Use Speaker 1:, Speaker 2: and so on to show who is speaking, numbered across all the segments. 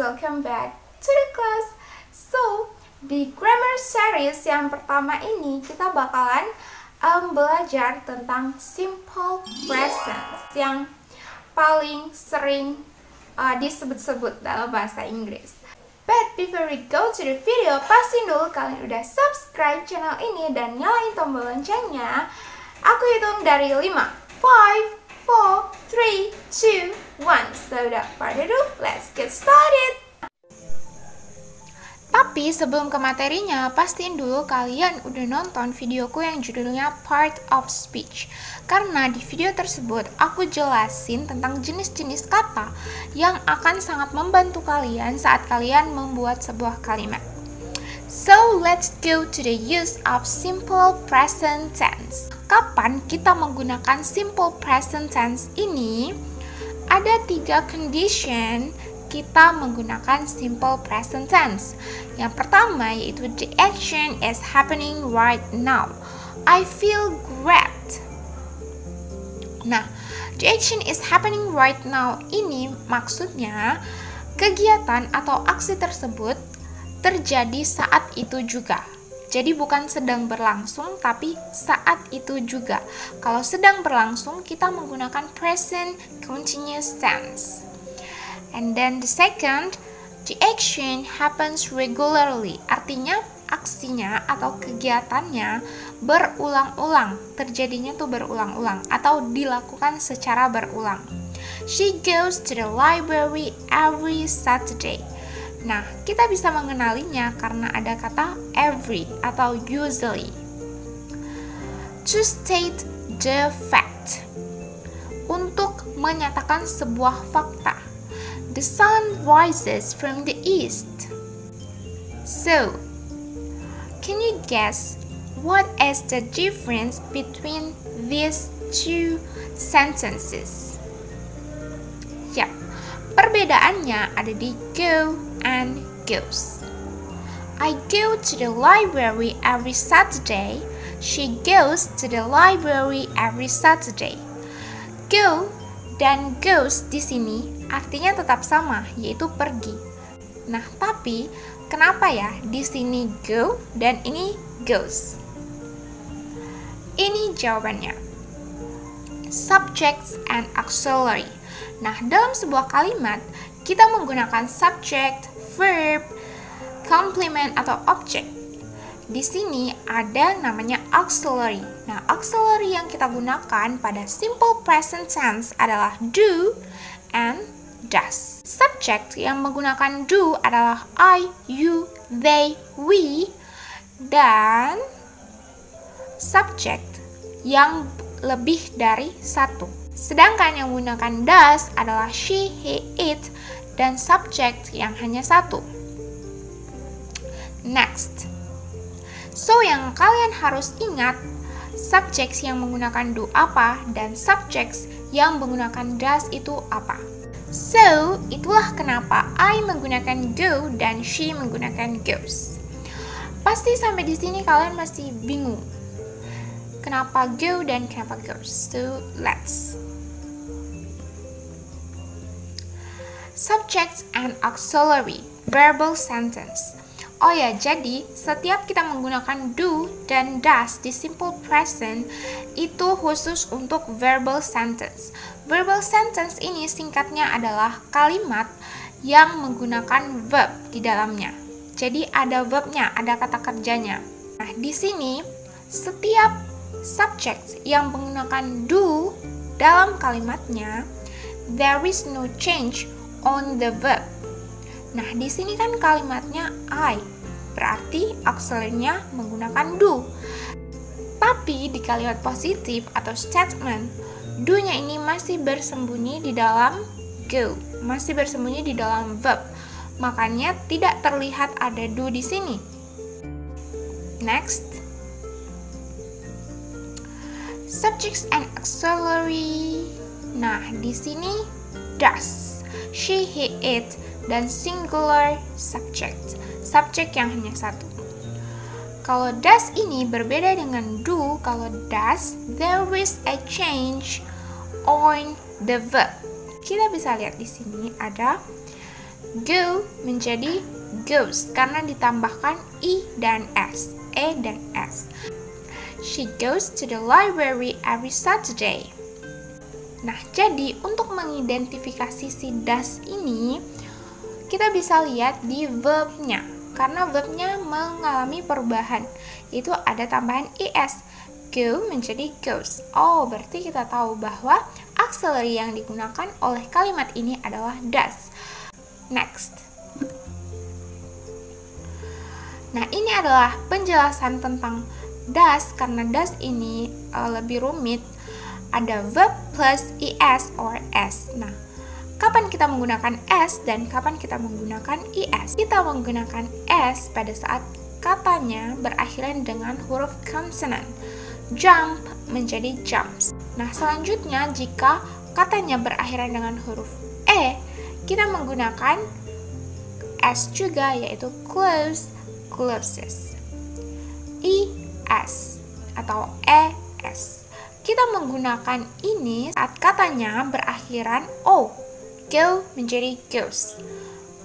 Speaker 1: welcome back to the class. So, di grammar series yang pertama ini kita bakalan belajar tentang simple present yang paling sering disebut-sebut dalam bahasa Inggris. But before we go to the video, pastiin dulu kalian udah subscribe channel ini dan nyalain tombol loncengnya. Aku hitung dari 5, 5, 4, 3, 2, 1. So without further ado, let's get started. Tapi sebelum ke materinya, pastiin dulu kalian udah nonton videoku yang judulnya Part of Speech. Karena di video tersebut aku jelasin tentang jenis-jenis kata yang akan sangat membantu kalian saat kalian membuat sebuah kalimat. So let's go to the use of simple present tense. Kapan kita menggunakan simple present tense ini? Ada 3 condition kita menggunakan simple present tense. Yang pertama yaitu the action is happening right now. I feel great. Nah, the action is happening right now ini maksudnya kegiatan atau aksi tersebut terjadi saat itu juga. Jadi bukan sedang berlangsung, tapi saat itu juga. Kalau sedang berlangsung, kita menggunakan present continuous tense. And then the second, the action happens regularly. Artinya aksinya atau kegiatannya berulang-ulang. Terjadinya tuh berulang-ulang atau dilakukan secara berulang. She goes to the library every Saturday. Nah, kita bisa mengenalinya karena ada kata every atau usually. To state the fact. Untuk menyatakan sebuah fakta. The sun rises from the east. So, can you guess what is the difference between these two sentences? Yap, perbedaannya ada di go and goes. I go to the library every Saturday. She goes to the library every Saturday. Go dan goes di sini artinya tetap sama, yaitu pergi. Nah, tapi kenapa ya di sini go dan ini goes? Ini jawabannya. Subjects and auxiliary. Nah, dalam sebuah kalimat kita menggunakan subject, verb, complement atau object. Di sini ada namanya auxiliary. Nah, auxiliary yang kita gunakan pada simple present tense adalah do and does. Subject yang menggunakan do adalah I, you, they, we, dan subject yang lebih dari satu. Sedangkan yang menggunakan does adalah she, he, it, dan subject yang hanya satu. Next. So, yang kalian harus ingat, subjects yang menggunakan do apa dan subjects yang menggunakan does itu apa. So, itulah kenapa I menggunakan go dan she menggunakan goes. Pasti sampai di sini kalian masih bingung. Kenapa go dan kenapa goes? So, let's. Subjects and auxiliary verbal sentence. Oh ya, jadi setiap kita menggunakan do dan does di simple present itu khusus untuk verbal sentence. Verbal sentence ini singkatnya adalah kalimat yang menggunakan verb di dalamnya. Jadi ada verbnya, ada kata kerjanya. Nah, di sini setiap subject yang menggunakan do dalam kalimatnya, there is no change on the verb. Nah, di sini kan kalimatnya I, berarti auxiliary-nya menggunakan do. Tapi di kalimat positif atau statement, do-nya ini masih bersembunyi di dalam go, masih bersembunyi di dalam verb. Makanya tidak terlihat ada do di sini. Next. Subjects and auxiliary. Nah, di sini does, she, he, it, dan singular subject. Subjek yang hanya satu. Kalau does ini berbeda dengan do. Kalau does, there is a change on the verb. Kita bisa lihat di sini ada Go menjadi goes karena ditambahkan I dan S, E dan S. She goes to the library every Saturday. Nah, jadi untuk mengidentifikasi si does ini, kita bisa lihat di verbnya. Karena verbnya mengalami perubahan, yaitu ada tambahan IS. Go menjadi goes. Oh, berarti kita tahu bahwa auxiliary yang digunakan oleh kalimat ini adalah does. Next. Nah, ini adalah penjelasan tentang does, karena does ini lebih rumit. Ada verb plus is or s. Nah, kapan kita menggunakan s dan kapan kita menggunakan is? Kita menggunakan s pada saat katanya berakhiran dengan huruf konsonan. Jump menjadi jumps. Nah, selanjutnya jika katanya berakhiran dengan huruf e, kita menggunakan s juga, yaitu close, closes. Es atau es. Kita menggunakan ini saat katanya berakhiran o. Go menjadi goes.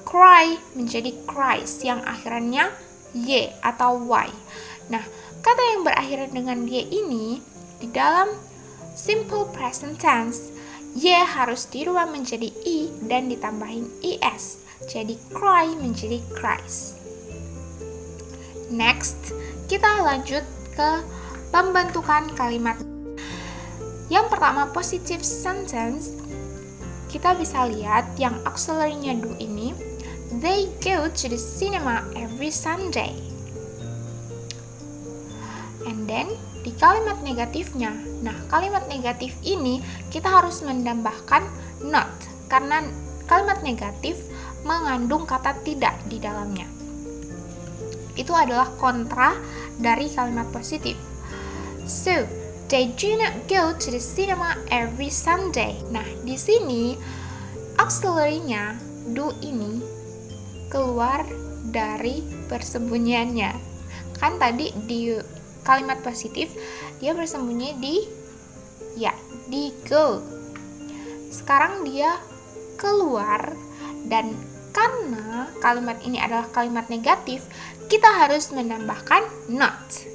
Speaker 1: Cry menjadi cries yang akhirannya y atau y. Nah, kata yang berakhiran dengan y ini di dalam simple present tense, y harus dirubah menjadi i dan ditambahin is. Jadi cry menjadi cries. Next, kita lanjut ke pembentukan kalimat. Yang pertama, positive sentence. Kita bisa lihat yang auxiliary-nya do ini. They go to the cinema every Sunday. And then, di kalimat negatifnya. Nah, kalimat negatif ini kita harus menambahkan not. Karena kalimat negatif mengandung kata tidak di dalamnya. Itu adalah kontra dari kalimat positif. So, they do not go to the cinema every Sunday. Nah, di sini auxiliary-nya do ini keluar dari persembunyiannya. Kan tadi di kalimat positif dia bersembunyi di go. Sekarang dia keluar, dan karena kalimat ini adalah kalimat negatif, kita harus menambahkan not.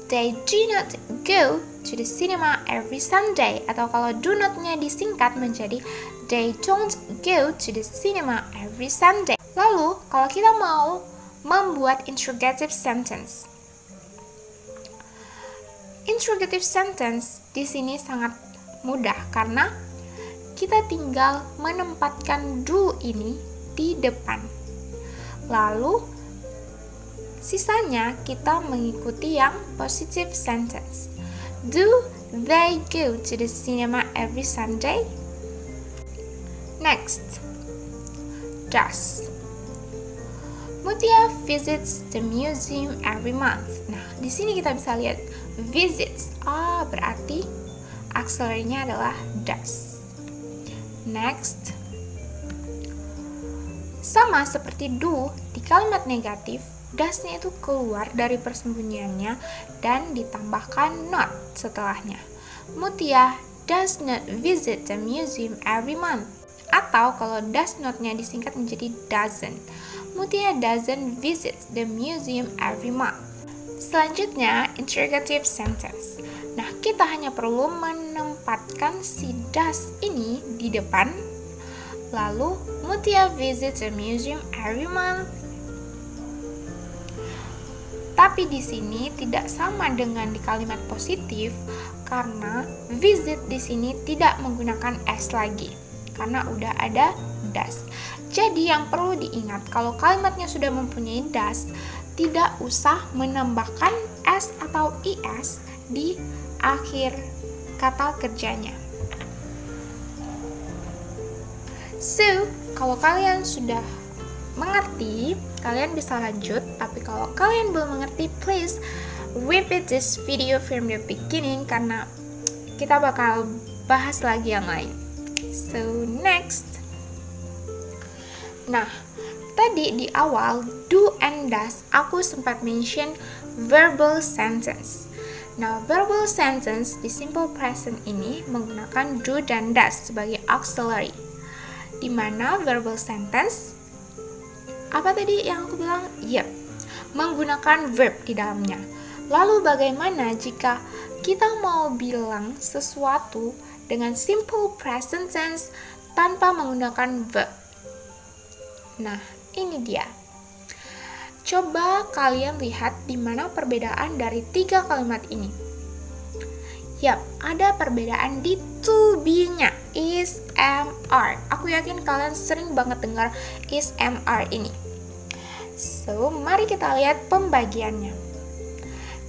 Speaker 1: They do not go to the cinema every Sunday. Atau kalau do not-nya disingkat menjadi they don't go to the cinema every Sunday. Lalu, kalau kita mau membuat interrogative sentence. Interrogative sentence di sini sangat mudah karena kita tinggal menempatkan do ini di depan. Lalu sisanya kita mengikuti yang positive sentence. Do they go to the cinema every Sunday? Next, does Mutia visits the museum every month. Nah, di sini kita bisa lihat visits. Berarti auxiliary-nya adalah does. Next, sama seperti do, di kalimat negatif does-nya itu keluar dari persembunyiannya dan ditambahkan not setelahnya. Mutia does not visit the museum every month. Atau kalau does not-nya disingkat menjadi doesn't. Mutia doesn't visit the museum every month. Selanjutnya, interrogative sentence. Nah, kita hanya perlu menempatkan si does ini di depan. Lalu, Mutia visits the museum every month. Tapi di sini tidak sama dengan di kalimat positif karena visit di sini tidak menggunakan s lagi karena udah ada does. Jadi yang perlu diingat kalau kalimatnya sudah mempunyai does, tidak usah menambahkan s atau is di akhir kata kerjanya. So, kalau kalian sudah mengerti, kalian bisa lanjut. Tapi kalau kalian belum mengerti, please repeat this video from the beginning karena kita bakal bahas lagi yang lain. So, next. Nah, tadi di awal do and does aku sempat mention verbal sentence. Nah, verbal sentence di simple present ini menggunakan do dan does sebagai auxiliary. Di mana verbal sentence Apa tadi yang aku bilang? Yep, menggunakan verb di dalamnya. Lalu bagaimana jika kita mau bilang sesuatu dengan simple present tense tanpa menggunakan verb? Nah, ini dia. Coba kalian lihat di mana perbedaan dari 3 kalimat ini. Yap, ada perbedaan di to be-nya, is, am, are. Aku yakin kalian sering banget dengar is, am, are ini. So, mari kita lihat pembagiannya.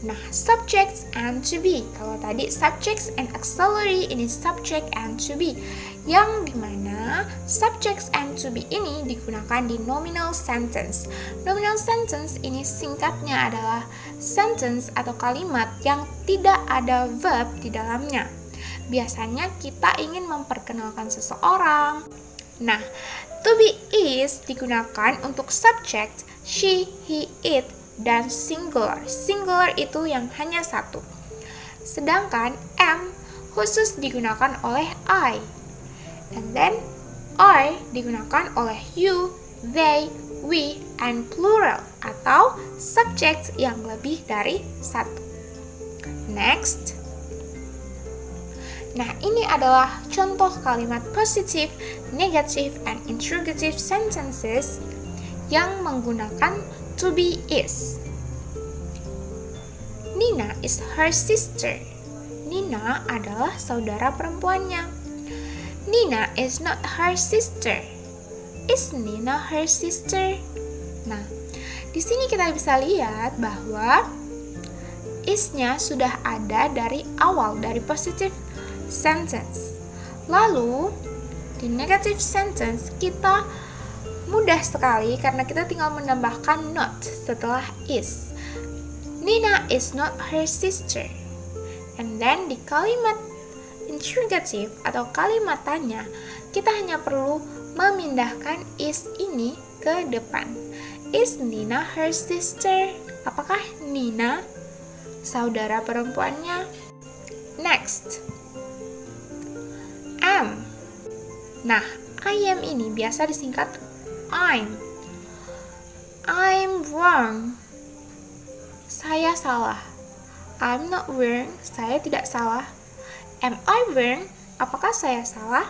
Speaker 1: Nah, subjects and to be. Kalau tadi subjects and auxiliary, ini subject and to be. Yang dimana subjects and to be ini digunakan di nominal sentence. Nominal sentence ini singkatnya adalah sentence atau kalimat yang tidak ada verb di dalamnya. Biasanya kita ingin memperkenalkan seseorang. Nah, to be is digunakan untuk subject she, he, it, dan singular. Singular itu yang hanya satu. Sedangkan am khusus digunakan oleh I. And then are digunakan oleh you, they, we, and plural atau subject yang lebih dari satu. Next. Nah, ini adalah contoh kalimat positive, negative, and interrogative sentences yang menggunakan to be is. Nina is her sister. Nina adalah saudara perempuannya. Nina is not her sister. Is Nina her sister? Nah, di sini kita bisa lihat bahwa is-nya sudah ada dari awal, dari positive sentence. Lalu, di negative sentence kita mudah sekali karena kita tinggal menambahkan not setelah is. Nina is not her sister. And then di kalimat interrogative atau kalimat tanya, kita hanya perlu memindahkan is ini ke depan. Is Nina her sister? Apakah Nina saudara perempuannya? Next. Am. Nah, I am ini biasa disingkat I'm wrong. Saya salah. I'm not wrong. Saya tidak salah. Am I wrong? Apakah saya salah?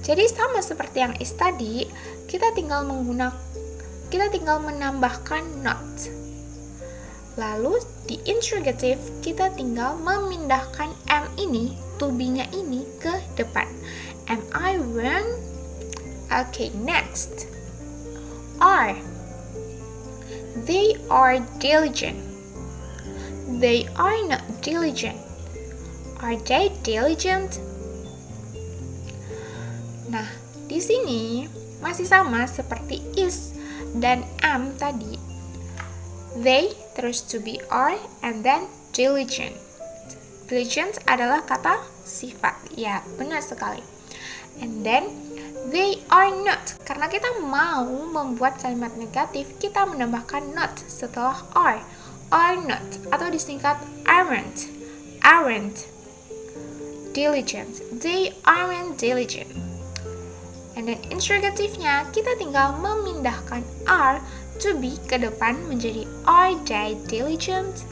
Speaker 1: Jadi sama seperti yang is tadi, kita tinggal menambahkan not. Lalu di interrogative kita tinggal memindahkan am ini, to be-nya ini ke depan. Am I wrong? Okay, next. Are. They are diligent. They are not diligent. Are they diligent? Nah, di sini masih sama seperti is dan am tadi. They terus to be are and then diligent. Diligent adalah kata sifat. Ya, benar sekali. And then they are not. Karena kita mau membuat kalimat negatif, kita menambahkan not setelah are. Are not atau disingkat aren't. Aren't diligent. They aren't diligent. And then interrogative-nya kita tinggal memindahkan are to be ke depan menjadi are they diligent?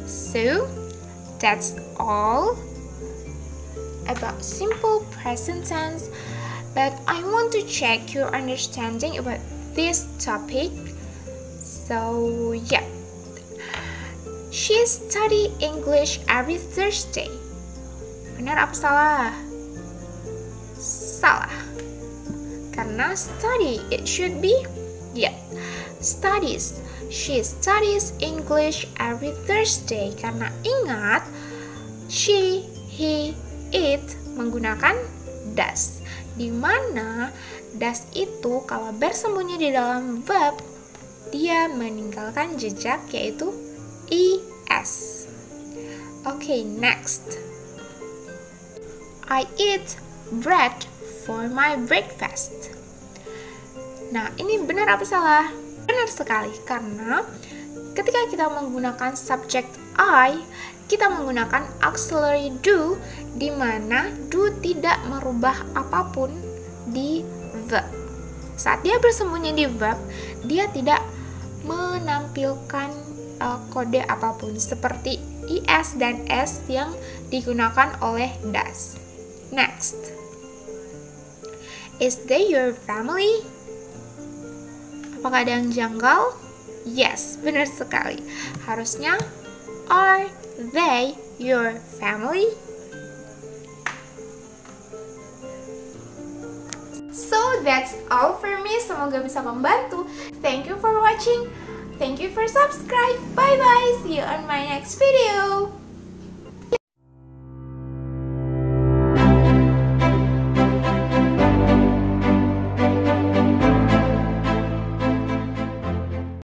Speaker 1: So, that's all about simple present tense, but I want to check your understanding about this topic. So, yeah. She study English every Thursday. Benar apa salah? Salah. Karena study, it should be, yeah, studies. She studies English every Thursday. Karena ingat, she, he, it menggunakan does. Dimana does itu kalau bersembunyi di dalam verb, dia meninggalkan jejak yaitu es. Okay, next. I eat bread for my breakfast. Nah, ini benar apa salah? Benar sekali, karena ketika kita menggunakan subject I, kita menggunakan auxiliary do, di mana do tidak merubah apapun di verb. Saat dia bersembunyi di verb, dia tidak menampilkan kode apapun seperti is dan s yang digunakan oleh does. Next, is they your family? Apakah ada yang janggal? Yes, benar sekali. Harusnya are they your family? So that's all for me. Semoga bisa membantu. Thank you for watching. Thank you for subscribe. Bye bye. See you on my next video.